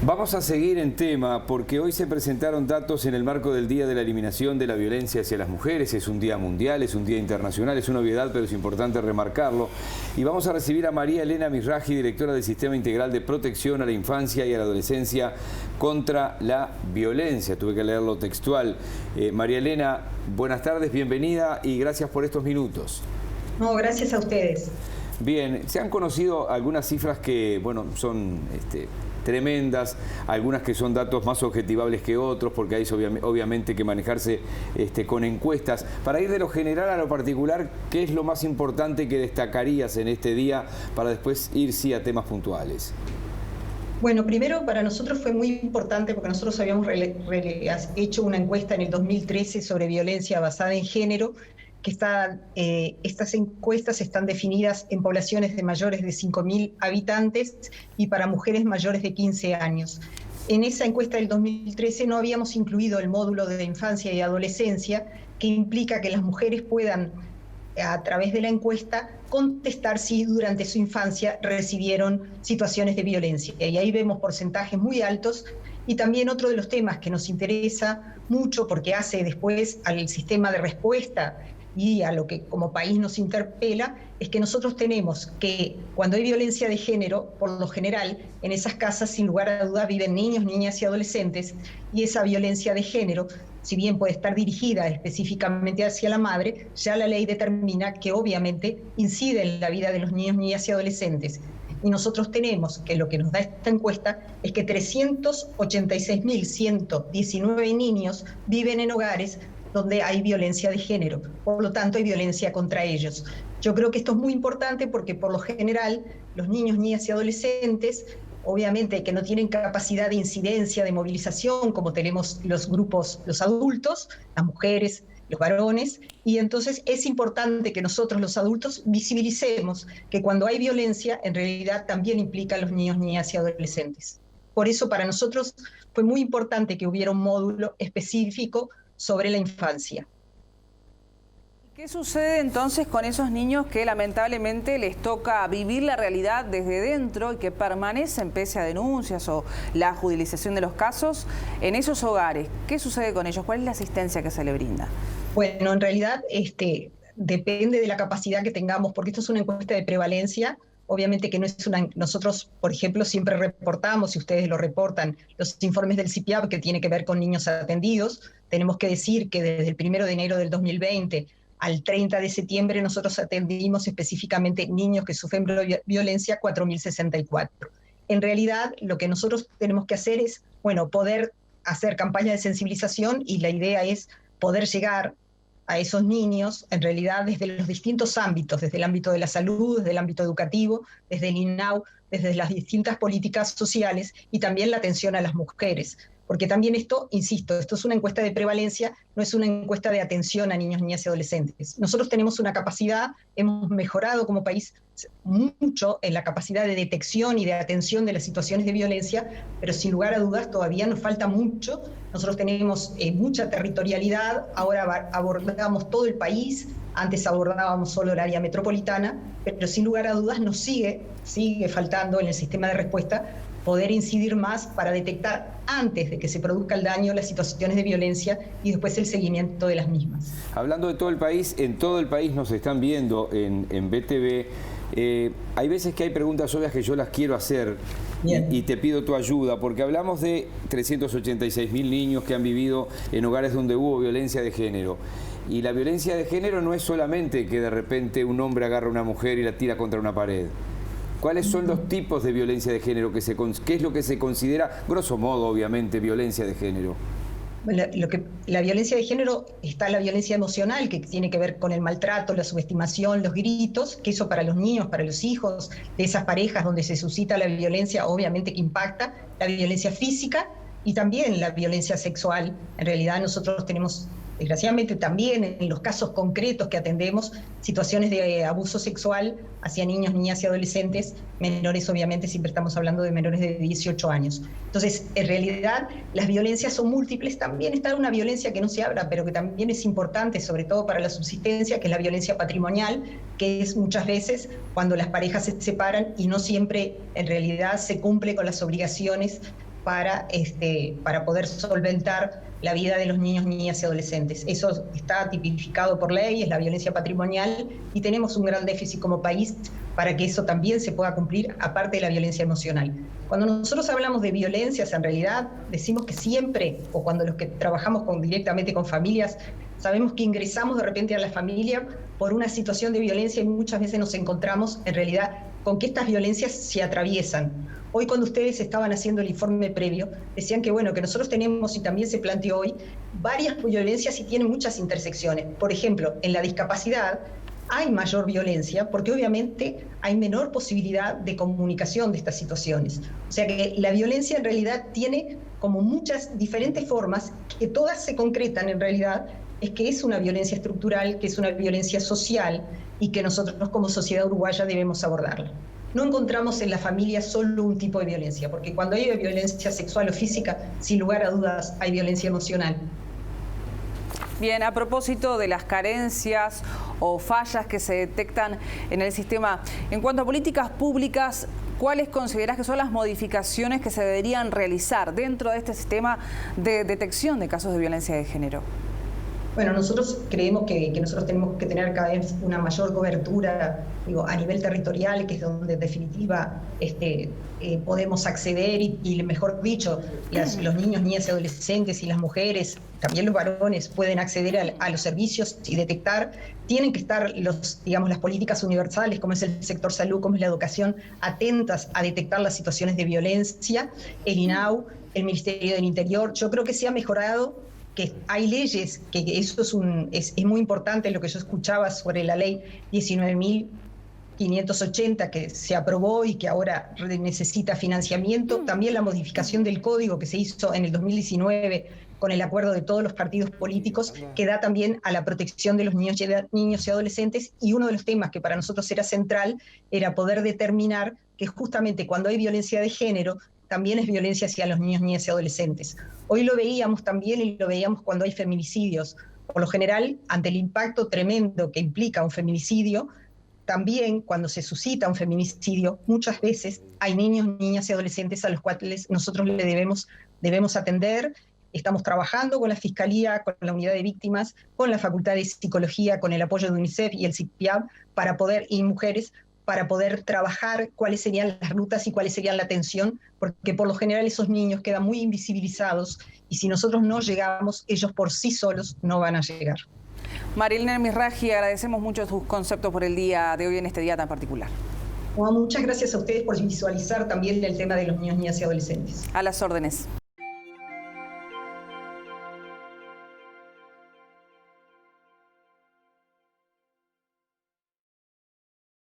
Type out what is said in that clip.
Vamos a seguir en tema porque hoy se presentaron datos en el marco del Día de la Eliminación de la Violencia hacia las Mujeres. Es un día mundial, es un día internacional, es una obviedad, pero es importante remarcarlo. Y vamos a recibir a María Elena Mizrahi, directora del Sistema Integral de Protección a la Infancia y a la Adolescencia contra la Violencia. Tuve que leerlo textual. María Elena, buenas tardes, bienvenida y gracias por estos minutos. No, gracias a ustedes. Bien, se han conocido algunas cifras que, bueno, son tremendas, algunas que son datos más objetivables que otros, porque hay obviamente que manejarse con encuestas. Para ir de lo general a lo particular, ¿qué es lo más importante que destacarías en este día para después ir sí a temas puntuales? Bueno, primero para nosotros fue muy importante porque nosotros habíamos hecho una encuesta en el 2013 sobre violencia basada en género, que estas encuestas están definidas en poblaciones de mayores de 5.000 habitantes y para mujeres mayores de 15 años. En esa encuesta del 2013 no habíamos incluido el módulo de infancia y adolescencia, que implica que las mujeres puedan, a través de la encuesta, contestar si durante su infancia recibieron situaciones de violencia. Y ahí vemos porcentajes muy altos. Y también otro de los temas que nos interesa mucho, porque hace después al sistema de respuesta y a lo que como país nos interpela, es que nosotros tenemos que cuando hay violencia de género, por lo general, en esas casas sin lugar a duda viven niños, niñas y adolescentes, y esa violencia de género, si bien puede estar dirigida específicamente hacia la madre, ya la ley determina que obviamente incide en la vida de los niños, niñas y adolescentes. Y nosotros tenemos que lo que nos da esta encuesta es que 386.119 niños viven en hogares donde hay violencia de género, por lo tanto hay violencia contra ellos. Yo creo que esto es muy importante porque por lo general los niños, niñas y adolescentes, obviamente que no tienen capacidad de incidencia, de movilización, como tenemos los grupos, los adultos, las mujeres, los varones, y entonces es importante que nosotros los adultos visibilicemos que cuando hay violencia en realidad también implica a los niños, niñas y adolescentes. Por eso para nosotros fue muy importante que hubiera un módulo específico sobre la infancia. ¿Qué sucede entonces con esos niños que lamentablemente les toca vivir la realidad desde dentro y que permanecen pese a denuncias o la judicialización de los casos en esos hogares? ¿Qué sucede con ellos? ¿Cuál es la asistencia que se le brinda? Bueno, en realidad depende de la capacidad que tengamos, porque esto es una encuesta de prevalencia. Obviamente que no es una... Nosotros, por ejemplo, siempre reportamos, y ustedes lo reportan, los informes del CIPIAP que tiene que ver con niños atendidos. Tenemos que decir que desde el 1 de enero del 2020 al 30 de septiembre nosotros atendimos específicamente niños que sufren violencia 4.064. En realidad, lo que nosotros tenemos que hacer es, bueno, poder hacer campañas de sensibilización, y la idea es poder llegar a esos niños, en realidad desde los distintos ámbitos, desde el ámbito de la salud, desde el ámbito educativo, desde el INAU, desde las distintas políticas sociales y también la atención a las mujeres. Porque también esto, insisto, esto es una encuesta de prevalencia, no es una encuesta de atención a niños, niñas y adolescentes. Nosotros tenemos una capacidad, hemos mejorado como país mucho en la capacidad de detección y de atención de las situaciones de violencia, pero sin lugar a dudas todavía nos falta mucho. Nosotros tenemos mucha territorialidad, ahora abordamos todo el país, antes abordábamos solo el área metropolitana, pero sin lugar a dudas nos sigue faltando en el sistema de respuesta poder incidir más para detectar antes de que se produzca el daño las situaciones de violencia y después el seguimiento de las mismas. Hablando de todo el país, en todo el país nos están viendo en BTV. Hay veces que hay preguntas obvias que yo las quiero hacer y te pido tu ayuda, porque hablamos de 386.000 niños que han vivido en hogares donde hubo violencia de género. Y la violencia de género no es solamente que de repente un hombre agarra a una mujer y la tira contra una pared. ¿Cuáles son los tipos de violencia de género? ¿Qué es lo que se considera, grosso modo, obviamente, violencia de género? La violencia de género está la violencia emocional, que tiene que ver con el maltrato, la subestimación, los gritos, que eso para los niños, para los hijos de esas parejas donde se suscita la violencia, obviamente que impacta, la violencia física y también la violencia sexual. En realidad nosotros tenemos, desgraciadamente también en los casos concretos que atendemos, situaciones de abuso sexual hacia niños, niñas y adolescentes, menores obviamente, siempre estamos hablando de menores de 18 años. Entonces, en realidad, las violencias son múltiples. También está una violencia que no se habla, pero que también es importante, sobre todo para la subsistencia, que es la violencia patrimonial, que es muchas veces cuando las parejas se separan y no siempre, en realidad, se cumple con las obligaciones para poder solventar la vida de los niños, niñas y adolescentes. Eso está tipificado por ley, es la violencia patrimonial, y tenemos un gran déficit como país para que eso también se pueda cumplir, aparte de la violencia emocional. Cuando nosotros hablamos de violencias, en realidad decimos que siempre, o cuando los que trabajamos directamente con familias, sabemos que ingresamos de repente a la familia por una situación de violencia y muchas veces nos encontramos en realidad con que estas violencias se atraviesan. Hoy cuando ustedes estaban haciendo el informe previo, decían que bueno, que nosotros tenemos, y también se planteó hoy, varias violencias y tienen muchas intersecciones. Por ejemplo, en la discapacidad hay mayor violencia porque obviamente hay menor posibilidad de comunicación de estas situaciones. O sea que la violencia en realidad tiene como muchas diferentes formas que todas se concretan en realidad, es que es una violencia estructural, que es una violencia social y que nosotros como sociedad uruguaya debemos abordarla. No encontramos en la familia solo un tipo de violencia, porque cuando hay violencia sexual o física, sin lugar a dudas hay violencia emocional. Bien, a propósito de las carencias o fallas que se detectan en el sistema, en cuanto a políticas públicas, ¿cuáles considerás que son las modificaciones que se deberían realizar dentro de este sistema de detección de casos de violencia de género? Bueno, nosotros creemos que nosotros tenemos que tener cada vez una mayor cobertura, a nivel territorial, que es donde en definitiva podemos acceder y mejor dicho, los niños, niñas y adolescentes y las mujeres, también los varones, pueden acceder a los servicios y detectar. Tienen que estar las políticas universales, como es el sector salud, como es la educación, atentas a detectar las situaciones de violencia. El INAU, el Ministerio del Interior, yo creo que se ha mejorado, que hay leyes, que eso es muy importante, lo que yo escuchaba sobre la ley 19.580 que se aprobó y que ahora necesita financiamiento. También la modificación del código que se hizo en el 2019 con el acuerdo de todos los partidos políticos, que da también a la protección de los niños y adolescentes, y uno de los temas que para nosotros era central era poder determinar que justamente cuando hay violencia de género, también es violencia hacia los niños, niñas y adolescentes. Hoy lo veíamos también y lo veíamos cuando hay feminicidios. Por lo general, ante el impacto tremendo que implica un feminicidio, también cuando se suscita un feminicidio, muchas veces hay niños, niñas y adolescentes a los cuales nosotros le debemos atender. Estamos trabajando con la Fiscalía, con la Unidad de Víctimas, con la Facultad de Psicología, con el apoyo de UNICEF y el CIPIAB, y mujeres, para poder trabajar cuáles serían las rutas y cuáles serían la atención, porque por lo general esos niños quedan muy invisibilizados y si nosotros no llegamos, ellos por sí solos no van a llegar. Marilena Mizrahi, agradecemos mucho tus conceptos por el día de hoy, en este día tan particular. Muchas gracias a ustedes por visualizar también el tema de los niños, niñas y adolescentes. A las órdenes.